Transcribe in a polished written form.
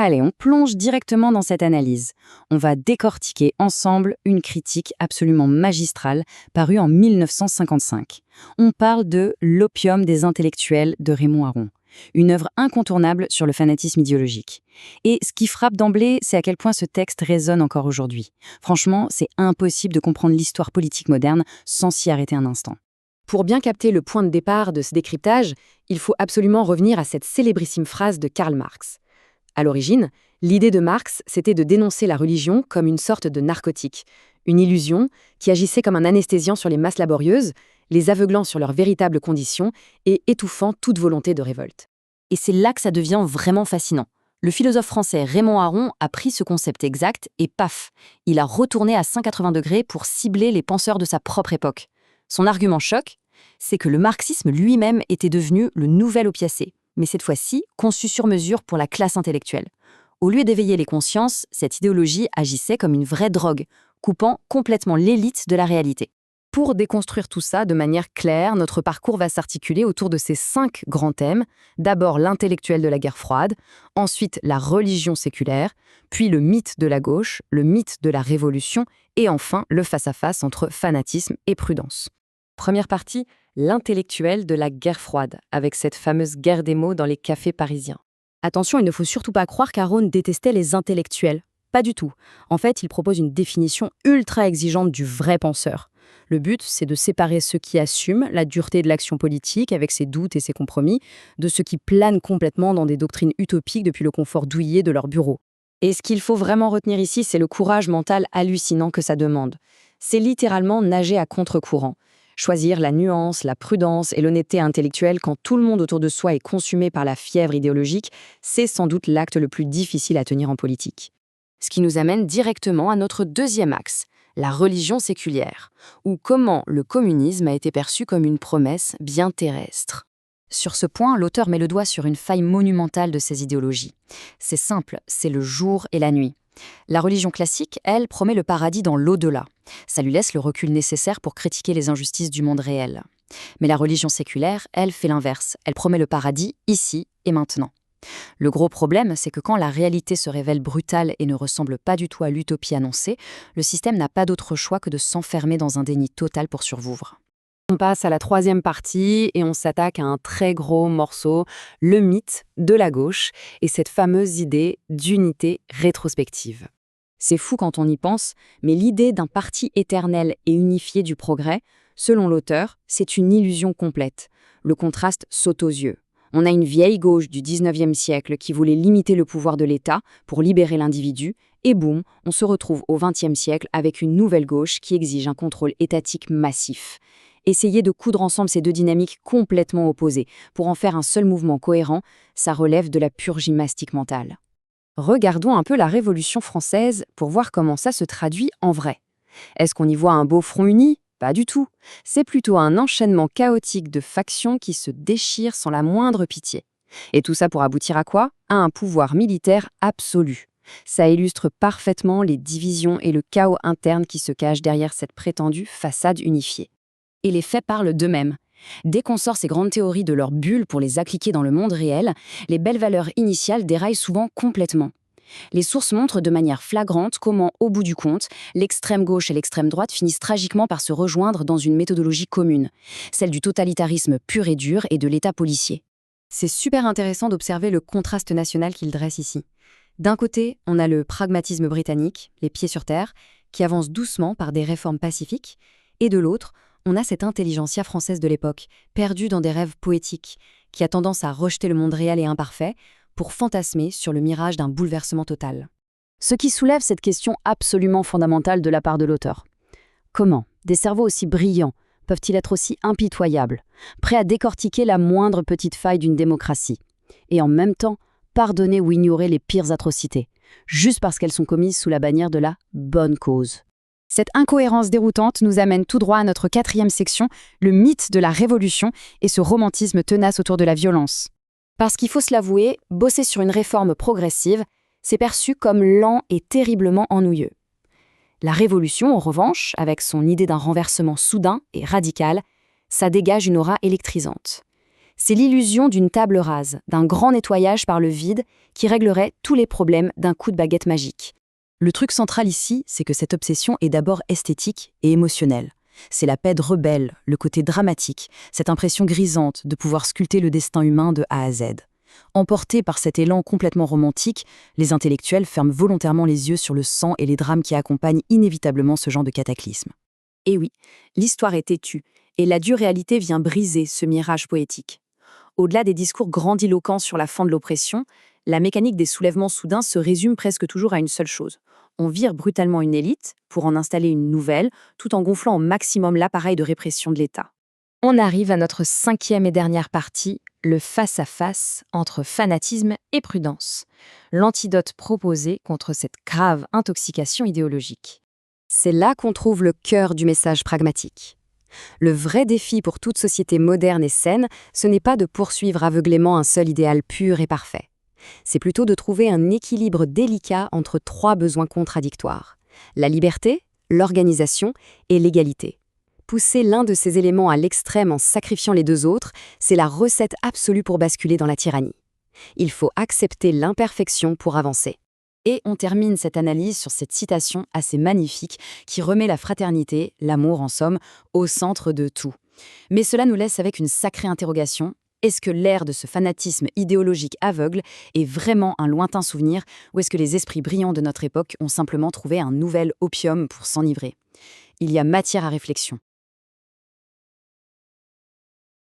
Allez, on plonge directement dans cette analyse. On va décortiquer ensemble une critique absolument magistrale parue en 1955. On parle de L'opium des intellectuels de Raymond Aron, une œuvre incontournable sur le fanatisme idéologique. Et ce qui frappe d'emblée, c'est à quel point ce texte résonne encore aujourd'hui. Franchement, c'est impossible de comprendre l'histoire politique moderne sans s'y arrêter un instant. Pour bien capter le point de départ de ce décryptage, il faut absolument revenir à cette célébrissime phrase de Karl Marx. À l'origine, l'idée de Marx, c'était de dénoncer la religion comme une sorte de narcotique, une illusion qui agissait comme un anesthésiant sur les masses laborieuses, les aveuglant sur leurs véritables conditions et étouffant toute volonté de révolte. Et c'est là que ça devient vraiment fascinant. Le philosophe français Raymond Aron a pris ce concept exact et paf, il a retourné à 180 degrés pour cibler les penseurs de sa propre époque. Son argument choc, c'est que le marxisme lui-même était devenu le nouvel opiacé, mais cette fois-ci conçu sur mesure pour la classe intellectuelle. Au lieu d'éveiller les consciences, cette idéologie agissait comme une vraie drogue, coupant complètement l'élite de la réalité. Pour déconstruire tout ça de manière claire, notre parcours va s'articuler autour de ces 5 grands thèmes. D'abord l'intellectuel de la guerre froide, ensuite la religion séculaire, puis le mythe de la gauche, le mythe de la révolution et enfin le face-à-face entre fanatisme et prudence. Première partie, l'intellectuel de la guerre froide, avec cette fameuse guerre des mots dans les cafés parisiens. Attention, il ne faut surtout pas croire qu'Aron détestait les intellectuels. Pas du tout. En fait, il propose une définition ultra exigeante du vrai penseur. Le but, c'est de séparer ceux qui assument la dureté de l'action politique avec ses doutes et ses compromis, de ceux qui planent complètement dans des doctrines utopiques depuis le confort douillet de leur bureau. Et ce qu'il faut vraiment retenir ici, c'est le courage mental hallucinant que ça demande. C'est littéralement nager à contre-courant. Choisir la nuance, la prudence et l'honnêteté intellectuelle quand tout le monde autour de soi est consumé par la fièvre idéologique, c'est sans doute l'acte le plus difficile à tenir en politique. Ce qui nous amène directement à notre deuxième axe, la religion séculière, ou comment le communisme a été perçu comme une promesse bien terrestre. Sur ce point, l'auteur met le doigt sur une faille monumentale de ces idéologies. C'est simple, c'est le jour et la nuit. La religion classique, elle, promet le paradis dans l'au-delà. Ça lui laisse le recul nécessaire pour critiquer les injustices du monde réel. Mais la religion séculaire, elle, fait l'inverse. Elle promet le paradis ici et maintenant. Le gros problème, c'est que quand la réalité se révèle brutale et ne ressemble pas du tout à l'utopie annoncée, le système n'a pas d'autre choix que de s'enfermer dans un déni total pour survivre. On passe à la troisième partie et on s'attaque à un très gros morceau, le mythe de la gauche et cette fameuse idée d'unité rétrospective. C'est fou quand on y pense, mais l'idée d'un parti éternel et unifié du progrès, selon l'auteur, c'est une illusion complète. Le contraste saute aux yeux. On a une vieille gauche du 19e siècle qui voulait limiter le pouvoir de l'État pour libérer l'individu, et boum, on se retrouve au 20e siècle avec une nouvelle gauche qui exige un contrôle étatique massif. Essayer de coudre ensemble ces deux dynamiques complètement opposées pour en faire un seul mouvement cohérent, ça relève de la pure gymnastique mentale. Regardons un peu la Révolution française pour voir comment ça se traduit en vrai. Est-ce qu'on y voit un beau front uni ? Pas du tout. C'est plutôt un enchaînement chaotique de factions qui se déchirent sans la moindre pitié. Et tout ça pour aboutir à quoi ? À un pouvoir militaire absolu. Ça illustre parfaitement les divisions et le chaos interne qui se cachent derrière cette prétendue façade unifiée. Et les faits parlent d'eux-mêmes. Dès qu'on sort ces grandes théories de leur bulle pour les appliquer dans le monde réel, les belles valeurs initiales déraillent souvent complètement. Les sources montrent de manière flagrante comment, au bout du compte, l'extrême gauche et l'extrême droite finissent tragiquement par se rejoindre dans une méthodologie commune, celle du totalitarisme pur et dur et de l'État policier. C'est super intéressant d'observer le contraste national qu'il dresse ici. D'un côté, on a le pragmatisme britannique, les pieds sur terre, qui avance doucement par des réformes pacifiques, et de l'autre, on a cette intelligentsia française de l'époque, perdue dans des rêves poétiques, qui a tendance à rejeter le monde réel et imparfait pour fantasmer sur le mirage d'un bouleversement total. Ce qui soulève cette question absolument fondamentale de la part de l'auteur. Comment des cerveaux aussi brillants peuvent-ils être aussi impitoyables, prêts à décortiquer la moindre petite faille d'une démocratie, et en même temps pardonner ou ignorer les pires atrocités, juste parce qu'elles sont commises sous la bannière de la bonne cause? Cette incohérence déroutante nous amène tout droit à notre 4e section, le mythe de la révolution et ce romantisme tenace autour de la violence. Parce qu'il faut se l'avouer, bosser sur une réforme progressive, c'est perçu comme lent et terriblement ennuyeux. La révolution, en revanche, avec son idée d'un renversement soudain et radical, ça dégage une aura électrisante. C'est l'illusion d'une table rase, d'un grand nettoyage par le vide qui réglerait tous les problèmes d'un coup de baguette magique. Le truc central ici, c'est que cette obsession est d'abord esthétique et émotionnelle. C'est la paix rebelle, le côté dramatique, cette impression grisante de pouvoir sculpter le destin humain de A à Z. Emportés par cet élan complètement romantique, les intellectuels ferment volontairement les yeux sur le sang et les drames qui accompagnent inévitablement ce genre de cataclysme. Et oui, l'histoire est têtue, et la dure réalité vient briser ce mirage poétique. Au-delà des discours grandiloquents sur la fin de l'oppression, la mécanique des soulèvements soudains se résume presque toujours à une seule chose. On vire brutalement une élite pour en installer une nouvelle, tout en gonflant au maximum l'appareil de répression de l'État. On arrive à notre 5e et dernière partie, le face-à-face entre fanatisme et prudence. L'antidote proposé contre cette grave intoxication idéologique. C'est là qu'on trouve le cœur du message pragmatique. Le vrai défi pour toute société moderne et saine, ce n'est pas de poursuivre aveuglément un seul idéal pur et parfait. C'est plutôt de trouver un équilibre délicat entre 3 besoins contradictoires: la liberté, l'organisation et l'égalité. Pousser l'un de ces éléments à l'extrême en sacrifiant les 2 autres, c'est la recette absolue pour basculer dans la tyrannie. Il faut accepter l'imperfection pour avancer. Et on termine cette analyse sur cette citation assez magnifique qui remet la fraternité, l'amour en somme, au centre de tout. Mais cela nous laisse avec une sacrée interrogation. Est-ce que l'ère de ce fanatisme idéologique aveugle est vraiment un lointain souvenir, ou est-ce que les esprits brillants de notre époque ont simplement trouvé un nouvel opium pour s'enivrer ? Il y a matière à réflexion.